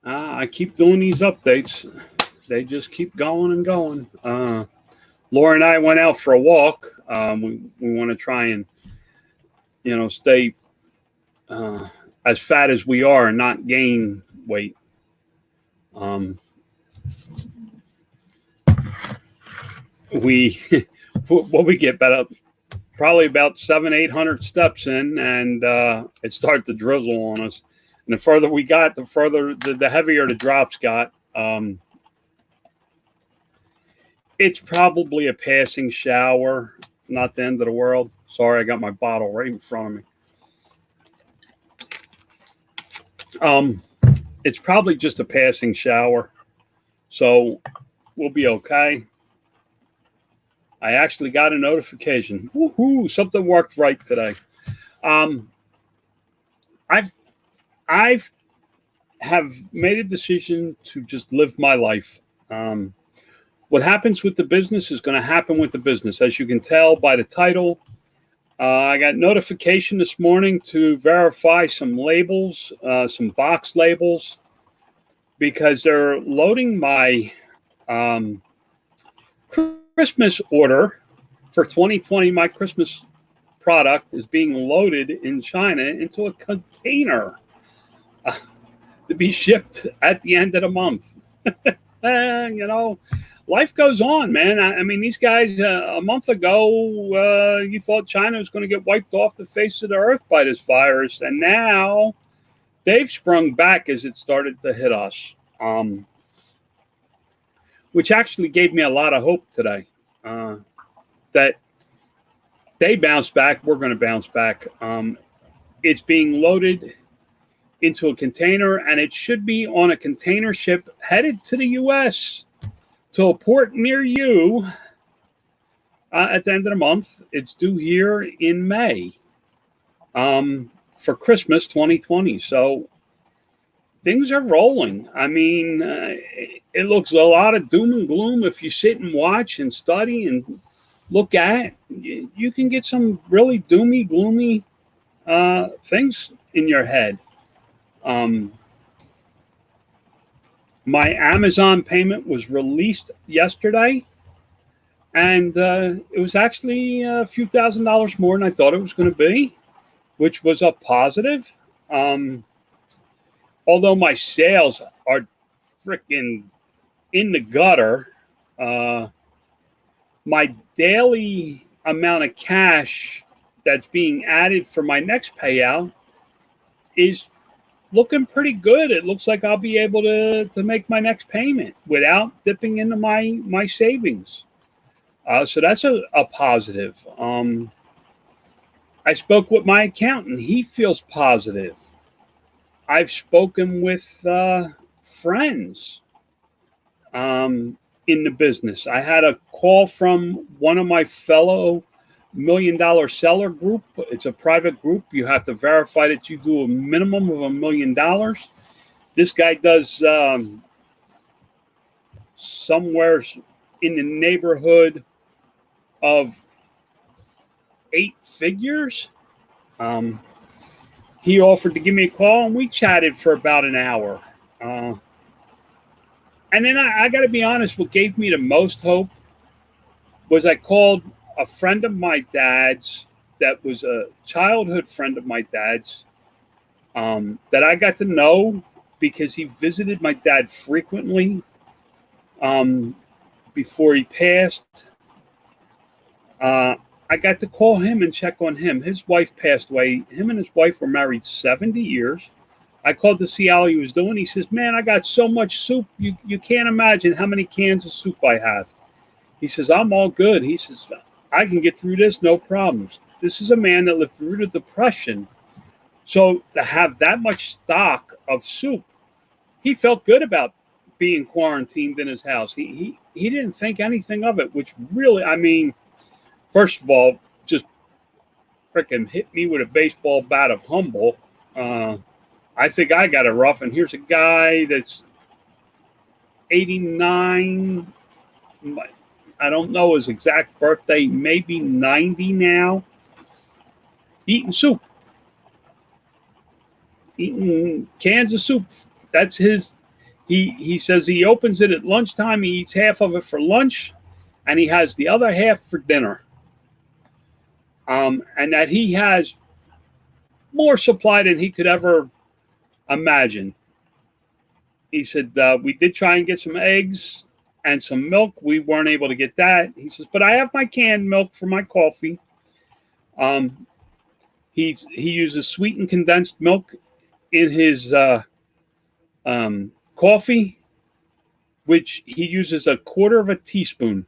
I keep doing these updates. They just keep going and going. Laura and I went out for a walk. We want to try and stay uh, as fat as we are and not gain weight. Um, we what we get about probably about 700-800 steps in, and it started to drizzle on us. And the further we got, the heavier the drops got. It's probably a passing shower, not the end of the world. Sorry, I got my bottle right in front of me. It's probably just a passing shower, so we'll be okay. I actually got a notification. Woohoo! Something worked right today. I've have made a decision to just live my life. What happens with the business is going to happen with the business. As you can tell by the title, I got notification this morning to verify some labels, some box labels, because they're loading my Christmas order for 2020. My Christmas product is being loaded in China into a container to be shipped at the end of the month. Life goes on, man. I mean, these guys, a month ago, you thought China was going to get wiped off the face of the earth by this virus. And now they've sprung back as it started to hit us, which actually gave me a lot of hope today, that they bounce back. We're going to bounce back. It's being loaded into a container, and it should be on a container ship headed to the U.S. to a port near you at the end of the month. It's due here in May for Christmas 2020. So things are rolling. I mean, it looks a lot of doom and gloom. If you sit and watch and study and look at, you can get some really doomy, gloomy things in your head. My Amazon payment was released yesterday, and it was actually a few $1,000s more than I thought it was going to be, which was a positive. Although my sales are freaking in the gutter, my daily amount of cash that's being added for my next payout is looking pretty good. It looks like I'll be able to make my next payment without dipping into my savings. So that's a positive. I spoke with my accountant. He feels positive. I've spoken with friends in the business. I had a call from one of my fellow $1 million seller group. It's a private group. You have to verify that you do a minimum of $1 million. This guy does somewhere in the neighborhood of 8 figures. He offered to give me a call, and we chatted for about an hour. And then I got to be honest, what gave me the most hope was I called a friend of my dad's that was a childhood friend of my dad's that I got to know because he visited my dad frequently before he passed. I got to call him and check on him. His wife passed away. Him and his wife were married 70 years. I called to see how he was doing. He says, man, I got so much soup. You can't imagine how many cans of soup I have. He says, I'm all good. He says, I can get through this, no problems. This is a man that lived through the Depression. So to have that much stock of soup, he felt good about being quarantined in his house. He didn't think anything of it, which really, I mean, first of all, just freaking hit me with a baseball bat of humble. I think I got it rough, and here's a guy that's 89. I don't know his exact birthday, maybe 90 now, eating cans of soup. That's his He says he opens it at lunchtime. He eats half of it for lunch, and he has the other half for dinner. And that he has more supply than he could ever imagine. He said, we did try and get some eggs and some milk. We weren't able to get that. He says, but I have my canned milk for my coffee. He uses sweetened condensed milk in his coffee, which he uses a quarter of a teaspoon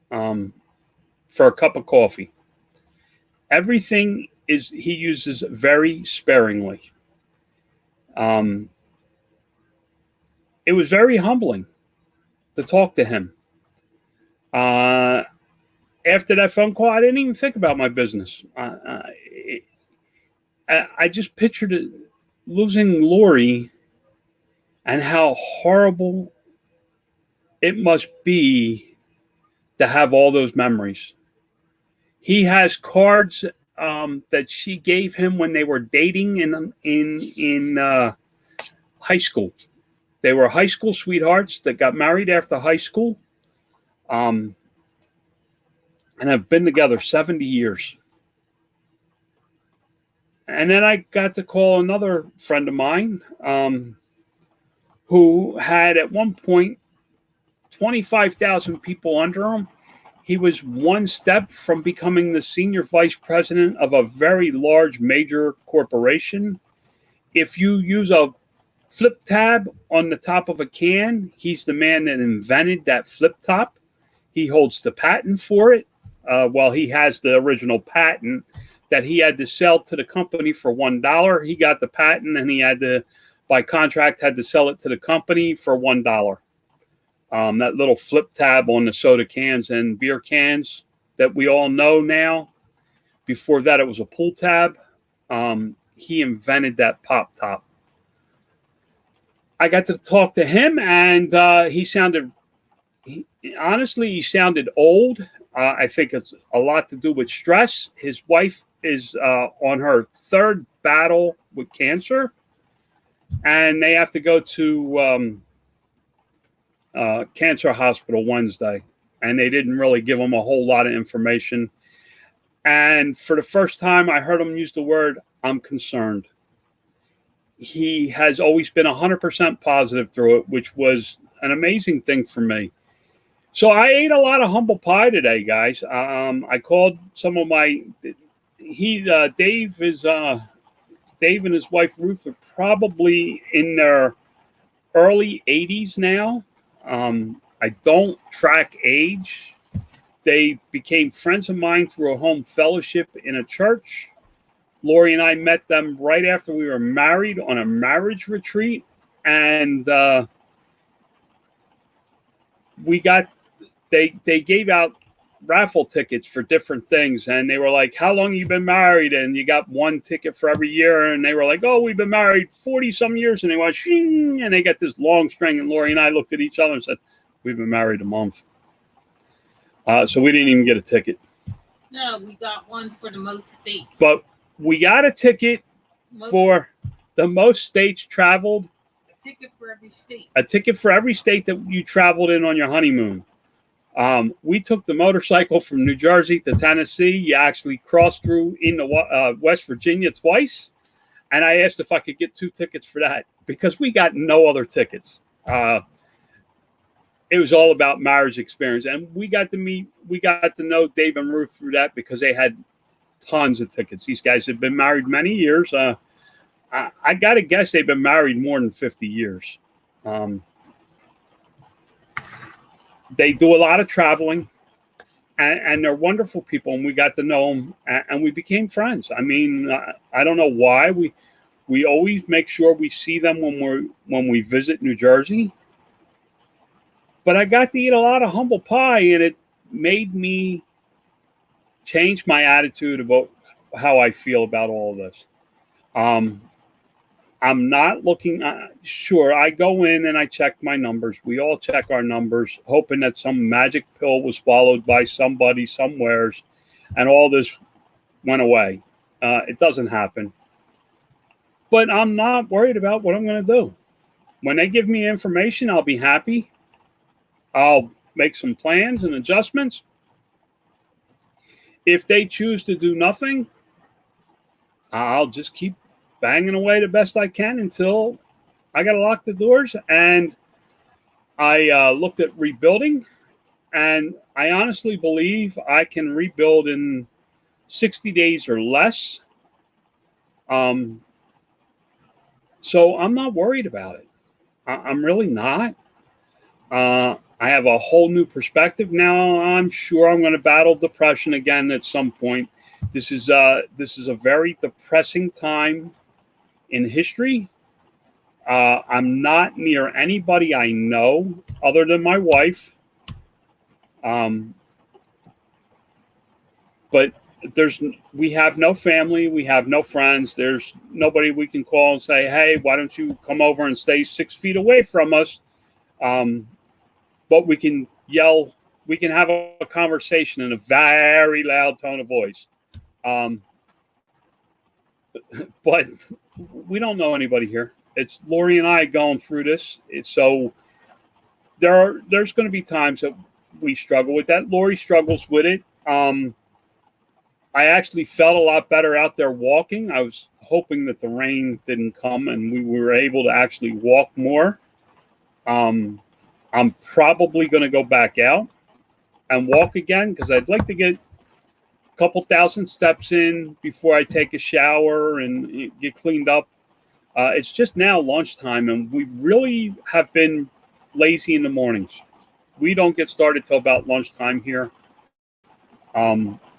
for a cup of coffee. Everything he uses very sparingly. It was very humbling to talk to him. After that phone call, I didn't even think about my business. I just pictured it, losing Lori, and how horrible it must be to have all those memories. He has cards that she gave him when they were dating in high school. They were high school sweethearts that got married after high school, and have been together 70 years. And then I got to call another friend of mine who had at one point 25,000 people under him. He was one step from becoming the senior vice president of a very large major corporation. If you use a flip tab on the top of a can, he's the man that invented that flip top. He holds the patent for it. Well, he has the original patent that he had to sell to the company for $1. He got the patent, and he had to, by contract, had to sell it to the company for $1. That little flip tab on the soda cans and beer cans that we all know now. Before that, it was a pull tab. He invented that pop top. I got to talk to him, and he sounded old. I think it's a lot to do with stress. His wife is on her third battle with cancer, and they have to go to cancer hospital Wednesday, and they didn't really give him a whole lot of information. And for the first time, I heard him use the word, "I'm concerned." He has always been 100% positive through it, which was an amazing thing for me. So I ate a lot of humble pie today, guys. I called some of my. Dave and his wife Ruth are probably in their early 80s now. I don't track age. They became friends of mine through a home fellowship in a church. Lori and I met them right after we were married on a marriage retreat, and they gave out raffle tickets for different things, and they were like, "How long you been married?" And you got one ticket for every year, and they were like, "Oh, we've been married 40 some years," and they went shing, and they got this long string, and Lori and I looked at each other and said, "We've been married a month." So we didn't even get a ticket. No, we got one for the most states. But we got a ticket for the most states traveled. A ticket for every state. A ticket for every state that you traveled in on your honeymoon. We took the motorcycle from New Jersey to Tennessee. You actually crossed through into West Virginia twice. And I asked if I could get 2 tickets for that because we got no other tickets. It was all about marriage experience. And we got to know Dave and Ruth through that because they had tons of tickets. These guys have been married many years. I got to guess they've been married more than 50 years. They do a lot of traveling, and they're wonderful people, and we got to know them, and we became friends. I mean, I don't know why. We always make sure we see them when we visit New Jersey. But I got to eat a lot of humble pie, and it made me change my attitude about how I feel about all of this. I'm not looking, sure, I go in and I check my numbers. We all check our numbers, hoping that some magic pill was swallowed by somebody somewheres and all this went away. It doesn't happen. But I'm not worried about what I'm going to do. When they give me information, I'll be happy. I'll make some plans and adjustments. If they choose to do nothing, I'll just keep banging away the best I can until I got to lock the doors. And I looked at rebuilding, and I honestly believe I can rebuild in 60 days or less. So I'm not worried about it. I'm really not. I have a whole new perspective now. I'm sure I'm going to battle depression again at some point. This is a very depressing time in history. I'm not near anybody I know other than my wife. But we have no family, we have no friends. There's nobody we can call and say, "Hey, why don't you come over and stay 6 feet away from us?" But we can yell, we can have a conversation in a very loud tone of voice. But we don't know anybody here. It's Lori and I going through this. So there's going to be times that we struggle with that. Lori struggles with it. I actually felt a lot better out there walking. I was hoping that the rain didn't come and we were able to actually walk more. I'm probably going to go back out and walk again because I'd like to get a couple thousand steps in before I take a shower and get cleaned up. It's just now lunchtime, and we really have been lazy in the mornings. We don't get started till about lunchtime here.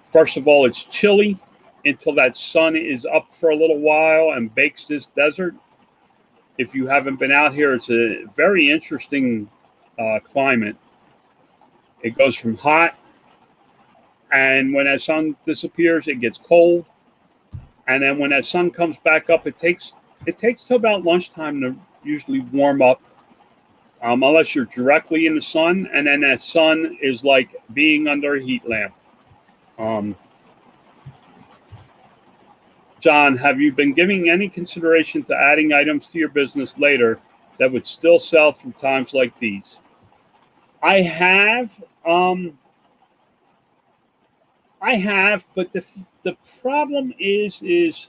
First of all, it's chilly until that sun is up for a little while and bakes this desert. If you haven't been out here, it's a very interesting climate. It goes from hot, and when that sun disappears, it gets cold. And then when that sun comes back up, it takes till about lunchtime to usually warm up, unless you're directly in the sun. And then that sun is like being under a heat lamp. John, have you been giving any consideration to adding items to your business later that would still sell through times like these? I have, but the problem is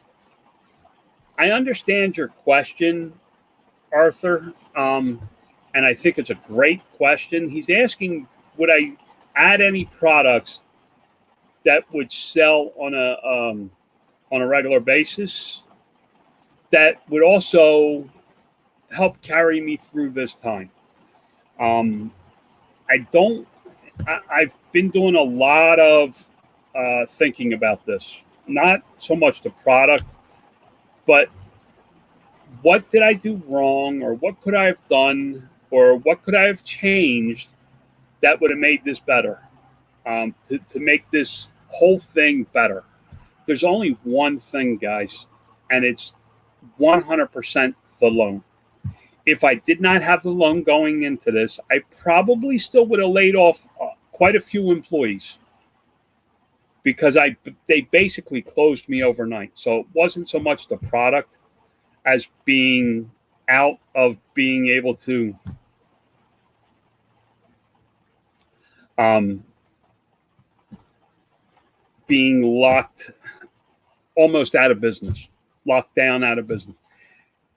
I understand your question, Arthur, and I think it's a great question. He's asking, would I add any products that would sell on a regular basis that would also help carry me through this time? I've been doing a lot of thinking about this. Not so much the product, but what did I do wrong, or what could I have done, or what could I have changed that would have made this better, to make this whole thing better. There's only one thing, guys, and it's 100% the loan. If I did not have the loan going into this, I probably still would have laid off quite a few employees because they basically closed me overnight. So it wasn't so much the product as being out of being able to being locked almost out of business, locked down out of business.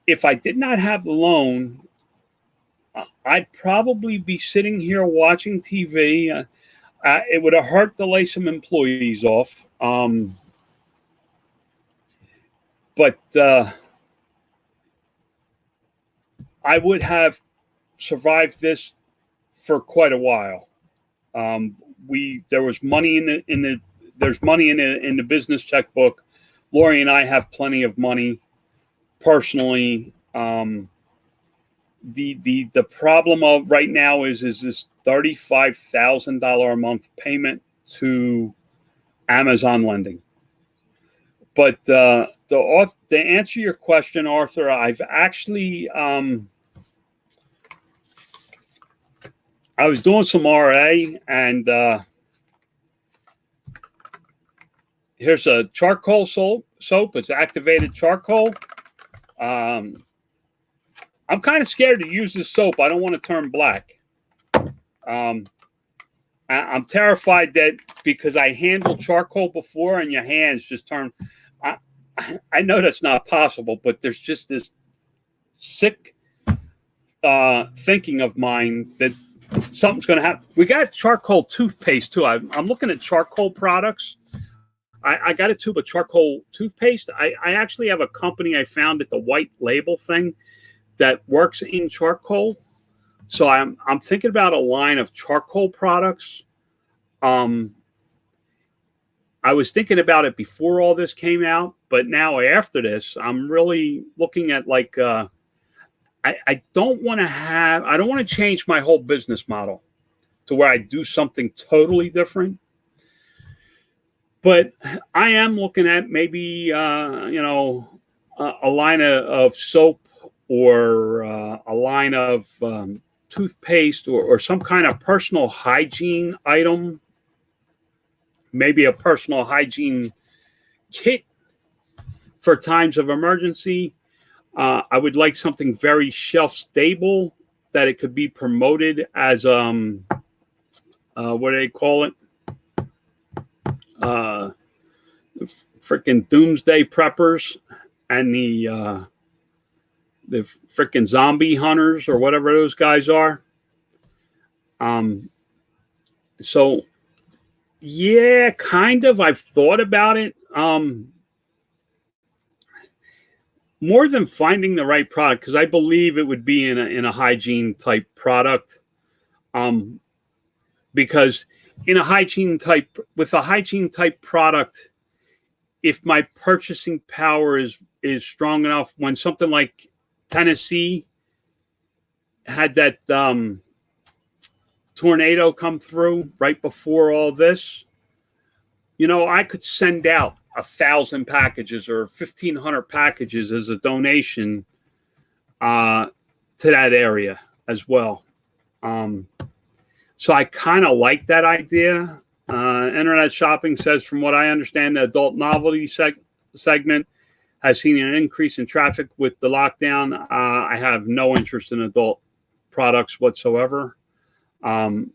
If I did not have the loan, I'd probably be sitting here watching TV. It would have hurt to lay some employees off. But I would have survived this for quite a while. There was money there's money in the business checkbook. Lori and I have plenty of money personally. The problem of right now is this $35,000 a month payment to Amazon lending. But to answer your question, Arthur, I've actually I was doing some RA, and here's a charcoal soap. It's activated charcoal. I'm kind of scared to use this soap. I don't want to turn black. I'm terrified that because I handled charcoal before and your hands just turn. I know that's not possible, but there's just this sick thinking of mine that something's going to happen. We got charcoal toothpaste too. I'm looking at charcoal products. I got a tube of charcoal toothpaste. I actually have a company I found at the white label thing that works in charcoal. So I'm thinking about a line of charcoal products. I was thinking about it before all this came out, but now after this, I'm really looking at like I don't want to change my whole business model to where I do something totally different. But I am looking at maybe a line of soap or a line of toothpaste or some kind of personal hygiene item, maybe a personal hygiene kit for times of emergency. I would like something very shelf stable that it could be promoted as what do they call it? Freaking doomsday preppers and the freaking zombie hunters or whatever those guys are. So yeah, kind of. I've thought about it. More than finding the right product, because I believe it would be in a hygiene type product. Because with a hygiene type product, if my purchasing power is strong enough, when something like Tennessee had that tornado come through right before all this, I could send out 1,000 packages or 1,500 packages as a donation to that area as well. So I kind of like that idea. Internet shopping says, from what I understand, the adult novelty segment has seen an increase in traffic with the lockdown. I have no interest in adult products whatsoever. I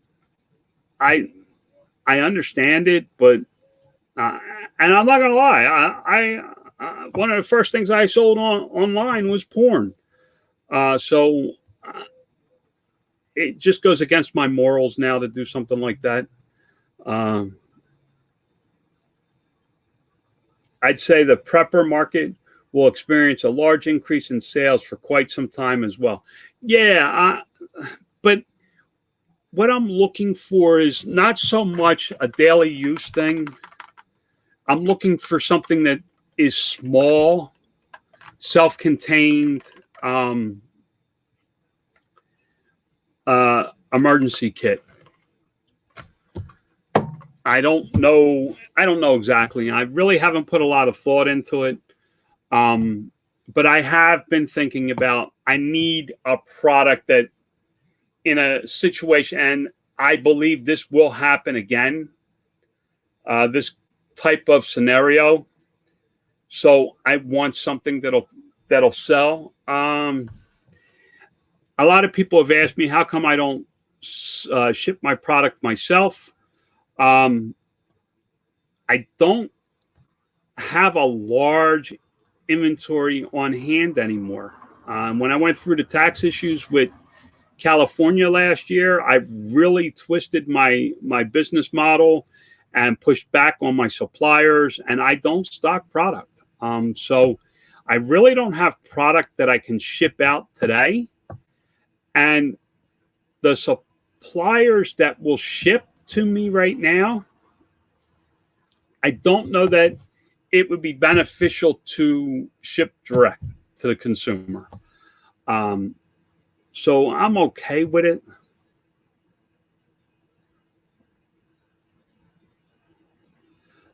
understand it, but and I'm not gonna lie, I one of the first things I sold online was porn. So it just goes against my morals now to do something like that. I'd say the prepper market will experience a large increase in sales for quite some time as well. Yeah, but what I'm looking for is not so much a daily use thing. I'm looking for something that is small, self-contained, emergency kit. I don't know exactly. I really haven't put a lot of thought into it. But I have been thinking about, I need a product that in a situation, and I believe this will happen again, this type of scenario. So I want something that'll sell. A lot of people have asked me, how come I don't ship my product myself? I don't have a large inventory on hand anymore. When I went through the tax issues with California last year, I really twisted my business model and pushed back on my suppliers, and I don't stock product. So I really don't have product that I can ship out today. And the suppliers that will ship to me right now, I don't know that it would be beneficial to ship direct to the consumer. So I'm okay with it.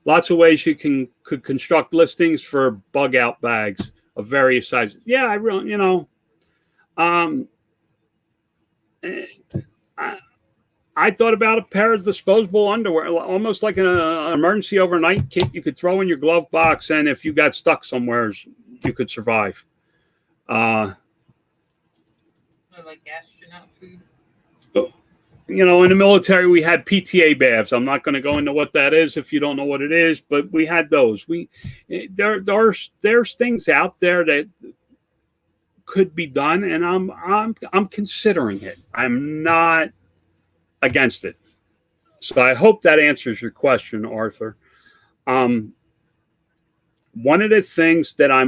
Lots of ways you could construct listings for bug out bags of various sizes. Yeah, I really, I thought about a pair of disposable underwear, almost like an emergency overnight kit you could throw in your glove box, and if you got stuck somewhere, you could survive. Or like astronaut food. You know, in the military, we had PTA baths. I'm not going to go into what that is if you don't know what it is, but we had those. There's things out there that could be done, and I'm considering it. I'm not against it. So I hope that answers your question, Arthur. One of the things that I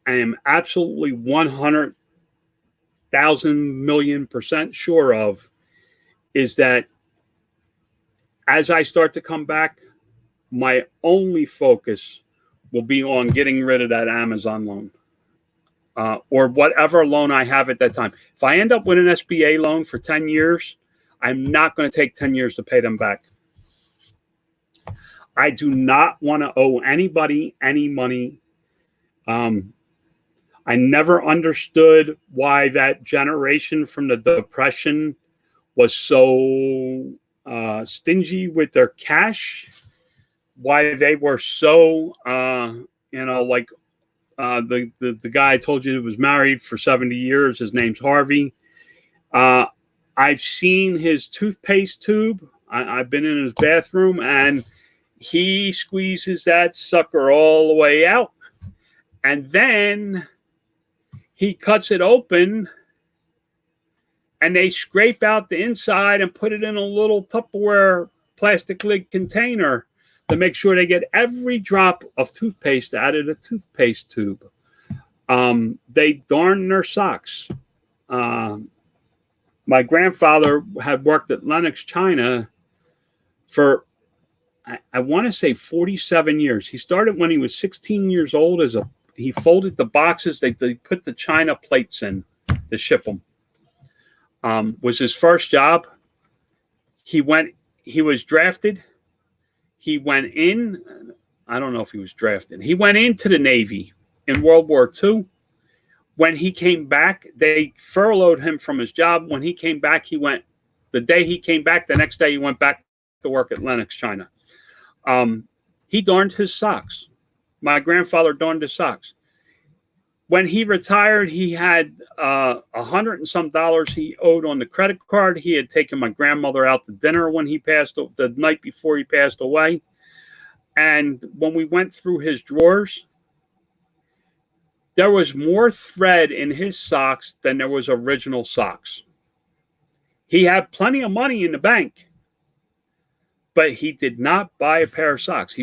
am absolutely 100,000,000,000% sure of is that as I start to come back, my only focus will be on getting rid of that Amazon loan. Or whatever loan I have at that time. If I end up with an SBA loan for 10 years, I'm not going to take 10 years to pay them back. I do not want to owe anybody any money. I never understood why that generation from the Depression was so stingy with their cash, why they were so, like the guy I told you was married for 70 years. His name's Harvey. I've seen his toothpaste tube. I've been in his bathroom, and he squeezes that sucker all the way out. And then he cuts it open, and they scrape out the inside and put it in a little Tupperware plastic lid container to make sure they get every drop of toothpaste out of the toothpaste tube. They darn their socks. My grandfather had worked at Lenox, China for, I want to say 47 years. He started when he was 16 years old he folded the boxes. They put the China plates in to ship them. Was his first job. He was drafted. He went in, I don't know if he was drafted. He went into the Navy in World War II. When he came back, they furloughed him from his job. When he came back, the day he came back, the next day he went back to work at Lenox, China. He darned his socks. My grandfather darned his socks. When he retired, he had $100 and some he owed on the credit card. He had taken my grandmother out to dinner when he passed, the night before he passed away. And when we went through his drawers, there was more thread in his socks than there was original socks. He had plenty of money in the bank, but he did not buy a pair of socks.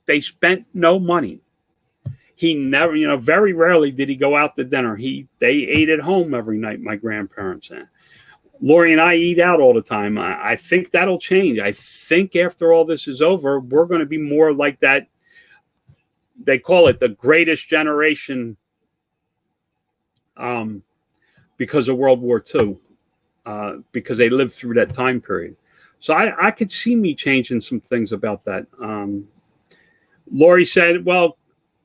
They spent no money. He never, very rarely did he go out to dinner. They ate at home every night, my grandparents. Lori and I eat out all the time. I think that'll change. I think after all this is over, we're going to be more like that. They call it the greatest generation because of World War II, because they lived through that time period. So I could see me changing some things about that. Lori said, well,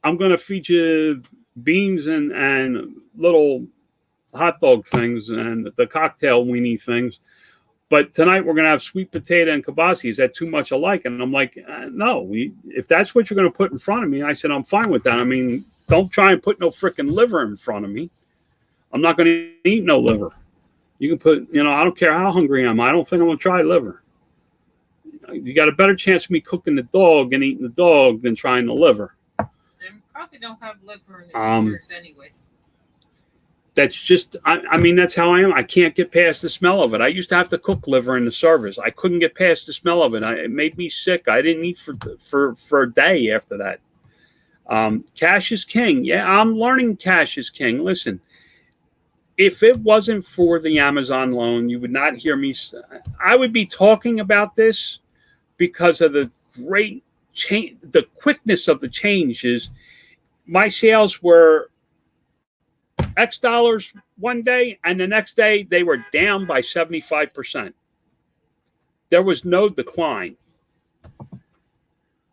I'm going to feed you beans and little hot dog things and the cocktail weenie things. But tonight we're going to have sweet potato and kielbasa. Is that too much alike? And I'm like, no. If that's what you're going to put in front of me, I said, I'm fine with that. I mean, don't try and put no freaking liver in front of me. I'm not going to eat no liver. You can put, I don't care how hungry I am. I don't think I'm going to try liver. You got a better chance of me cooking the dog and eating the dog than trying the liver. Probably don't have liver in the stores anyway. That's just, I mean, that's how I am. I can't get past the smell of it. I used to have to cook liver in the service. I couldn't get past the smell of it. It made me sick. I didn't eat for a day after that. Cash is king. Yeah, I'm learning cash is king. Listen, if it wasn't for the Amazon loan, you would not hear me. I would be talking about this because of the great change, the quickness of the changes. My sales were X dollars one day, and the next day they were down by 75%. There was no decline.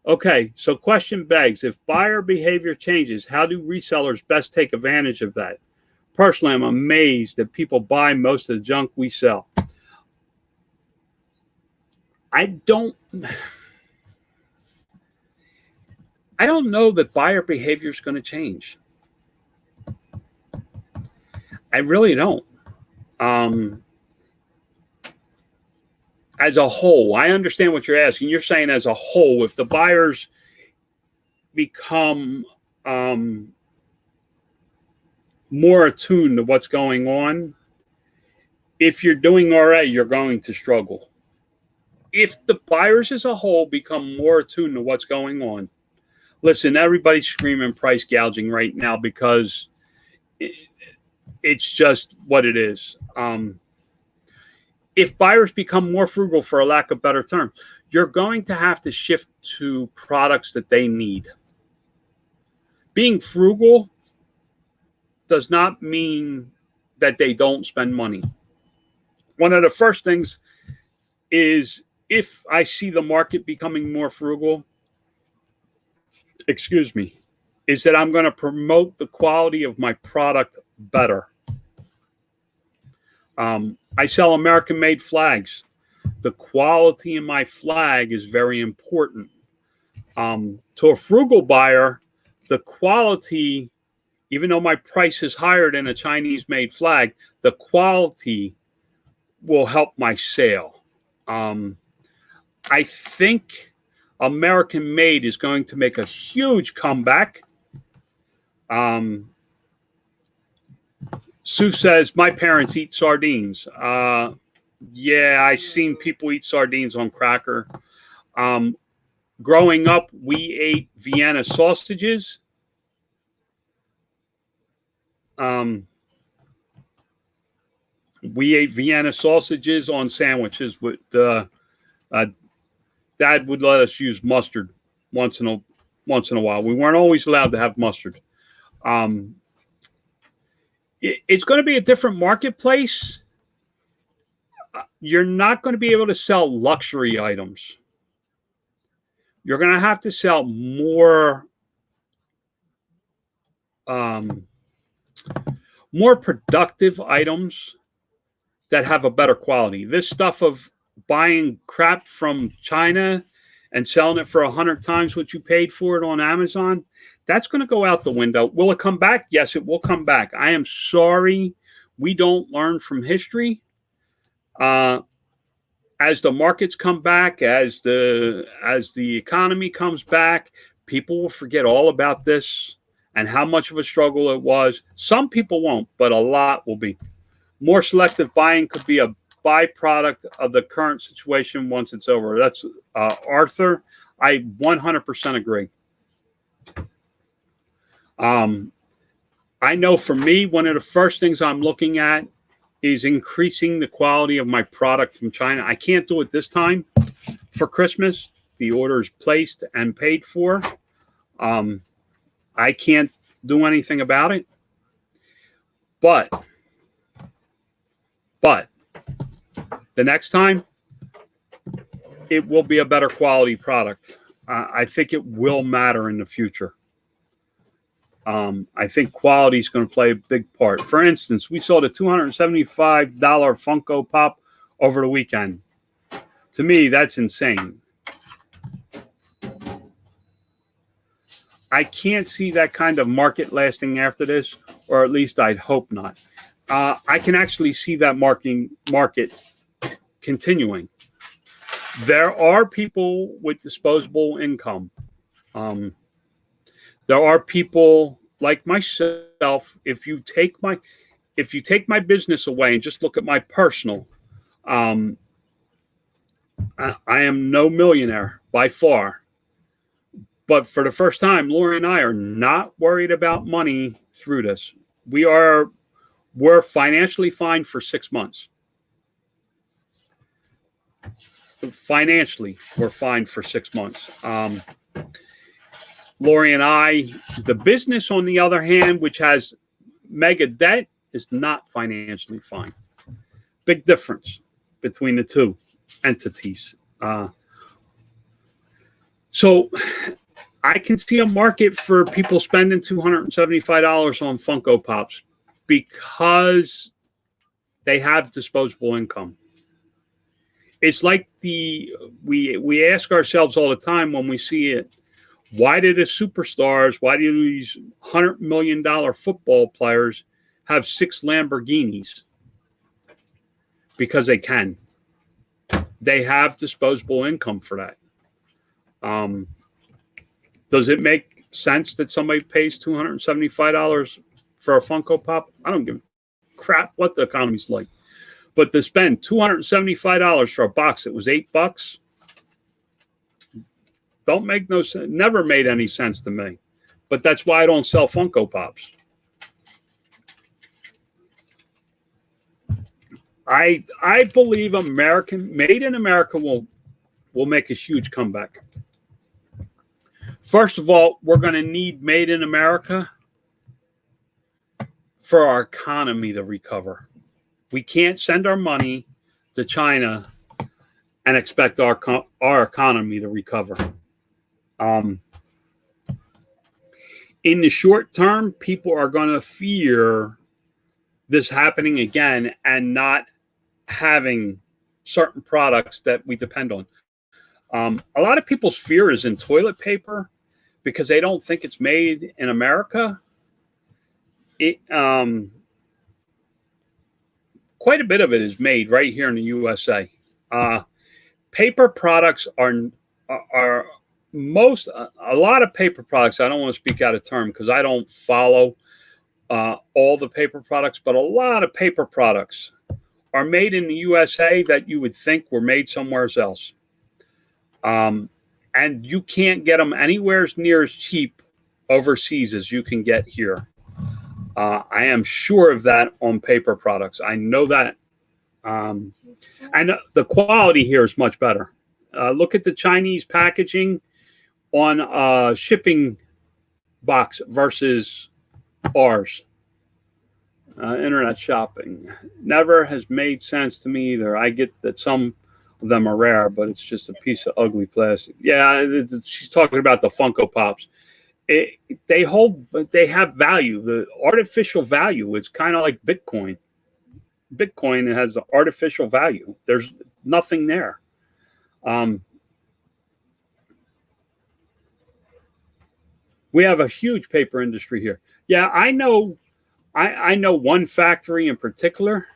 Okay, so question begs, if buyer behavior changes, how do resellers best take advantage of that? Personally, I'm amazed that people buy most of the junk we sell. I don't know that buyer behavior is going to change. I really don't. As a whole, I understand what you're asking. You're saying as a whole, if the buyers become more attuned to what's going on, if you're doing all right, you're going to struggle. If the buyers as a whole become more attuned to what's going on, listen, everybody's screaming price gouging right now because it's just what it is. If buyers become more frugal, for a lack of better term, you're going to have to shift to products that they need. Being frugal does not mean that they don't spend money. One of the first things is, if I see the market becoming more frugal, is that I'm going to promote the quality of my product better. I sell American-made flags. The quality in my flag is very important. To a frugal buyer, the quality, even though my price is higher than a Chinese-made flag, the quality will help my sale. I think American-made is going to make a huge comeback. Sue says, my parents eat sardines. Yeah, I've seen people eat sardines on cracker. Growing up, we ate Vienna sausages. We ate Vienna sausages on sandwiches. With Dad would let us use mustard once in a while. We weren't always allowed to have mustard. It's going to be a different marketplace. You're not going to be able to sell luxury items. You're going to have to sell more productive items that have a better quality. This stuff of buying crap from China and selling it for 100 times what you paid for it on Amazon, that's going to go out the window. Will it come back? Yes, it will come back. I am sorry we don't learn from history. As the markets come back, as the economy comes back, people will forget all about this and how much of a struggle it was. Some people won't, but a lot will be. More selective buying could be a byproduct of the current situation once it's over. That's Arthur. I 100% agree. I know for me, one of the first things I'm looking at is increasing the quality of my product from China. I can't do it this time for Christmas. The order is placed and paid for. I can't do anything about it. But the next time, it will be a better quality product. I think it will matter in the future. I think quality is going to play a big part. For instance, we sold a $275 Funko Pop over the weekend. To me, that's insane. I can't see that kind of market lasting after this, or at least I'd hope not. I can actually see that market continuing. There are people with disposable income. There are people like myself. If you take my business away and just look at my personal, I am no millionaire by far. But for the first time, Lori and I are not worried about money through this. We're financially fine for 6 months. Financially, we're fine for 6 months. Lori and I, the business, on the other hand, which has mega debt, is not financially fine. Big difference between the two entities. So I can see a market for people spending $275 on Funko Pops because they have disposable income. It's like we ask ourselves all the time when we see it, why do the superstars, why do these $100 million football players have 6 Lamborghinis because they can. They have disposable income for that. Does it make sense that somebody pays $275 for a Funko Pop? I don't give a crap what the economy's like. But to spend $275 for a box that was $8, don't make no sense. Never made any sense to me. But that's why I don't sell Funko Pops. I believe made in America will make a huge comeback. First of all, we're going to need made in America for our economy to recover. We can't send our money to China and expect our economy to recover. In the short term, people are going to fear this happening again and not having certain products that we depend on. A lot of people's fear is in toilet paper because they don't think it's made in America. Quite a bit of it is made right here in the USA. Paper products are a lot of paper products. I don't want to speak out of term because I don't follow all the paper products, but a lot of paper products are made in the USA that you would think were made somewhere else. And you can't get them anywhere near as cheap overseas as you can get here. I am sure of that on paper products. I know that. And the quality here is much better. Look at the Chinese packaging on shipping box versus ours. Internet shopping never has made sense to me either. I get that some of them are rare, but it's just a piece of ugly plastic. Yeah, she's talking about the Funko Pops. They have value, the artificial value. It's kind of like Bitcoin. Bitcoin has artificial value. There's nothing there. We have a huge paper industry here. Yeah, I know one factory in particular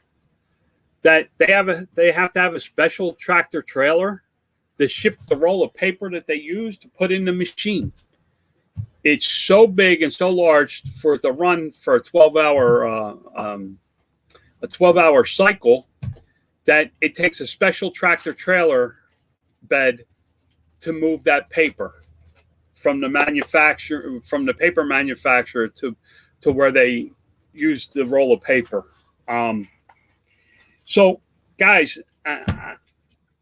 that they have to have a special tractor trailer to ship the roll of paper that they use to put in the machine. It's so big and so large for it to run for a 12-hour cycle that it takes a special tractor trailer bed to move that paper from the paper manufacturer to where they use the roll of paper. So, guys, I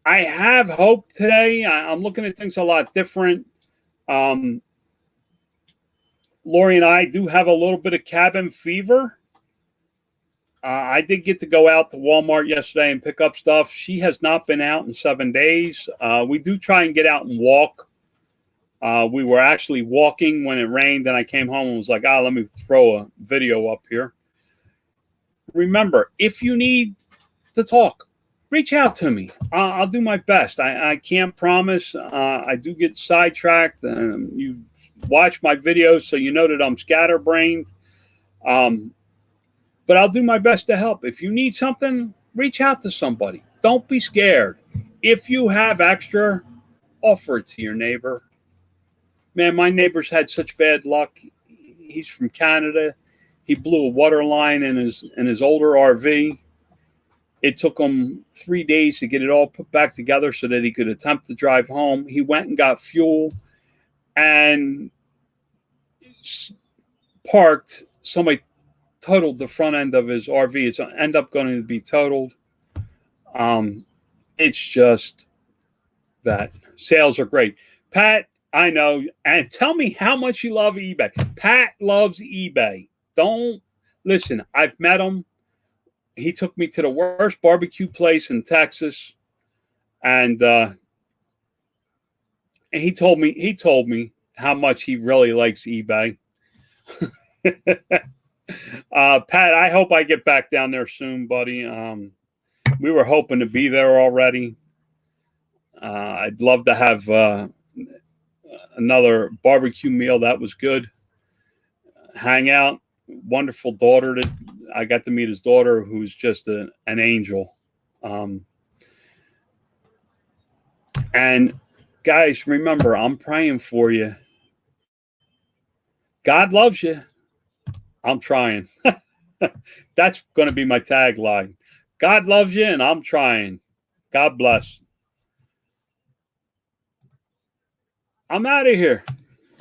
have hope today. I'm looking at things a lot different. Lori and I do have a little bit of cabin fever. I did get to go out to Walmart yesterday and pick up stuff. She has not been out in 7 days. We do try and get out and walk. We were actually walking when it rained, and I came home and was like, let me throw a video up here. Remember, if you need to talk, reach out to me. I'll do my best. I can't promise. I do get sidetracked. You watch my videos, so you know that I'm scatterbrained. But I'll do my best to help. If you need something, reach out to somebody. Don't be scared. If you have extra, offer it to your neighbor. Man, my neighbor's had such bad luck. He's from Canada. He blew a water line in his older RV. It took him 3 days to get it all put back together so that he could attempt to drive home. He went and got fuel and parked. Somebody totaled the front end of his RV. It's end up going to be totaled. It's just that sales are great. Pat, I know, and tell me how much you love eBay. Pat loves eBay. Don't listen. I've met him. He took me to the worst barbecue place in Texas, and he told me how much he really likes eBay. Pat, I hope I get back down there soon, buddy. We were hoping to be there already. I'd love to have another barbecue meal. That was good. Hang out. Wonderful daughter that I got to meet his daughter, who's just an angel. And guys, remember, I'm praying for you. God loves you. I'm trying. That's going to be my tagline. God loves you, and I'm trying. God bless. I'm out of here.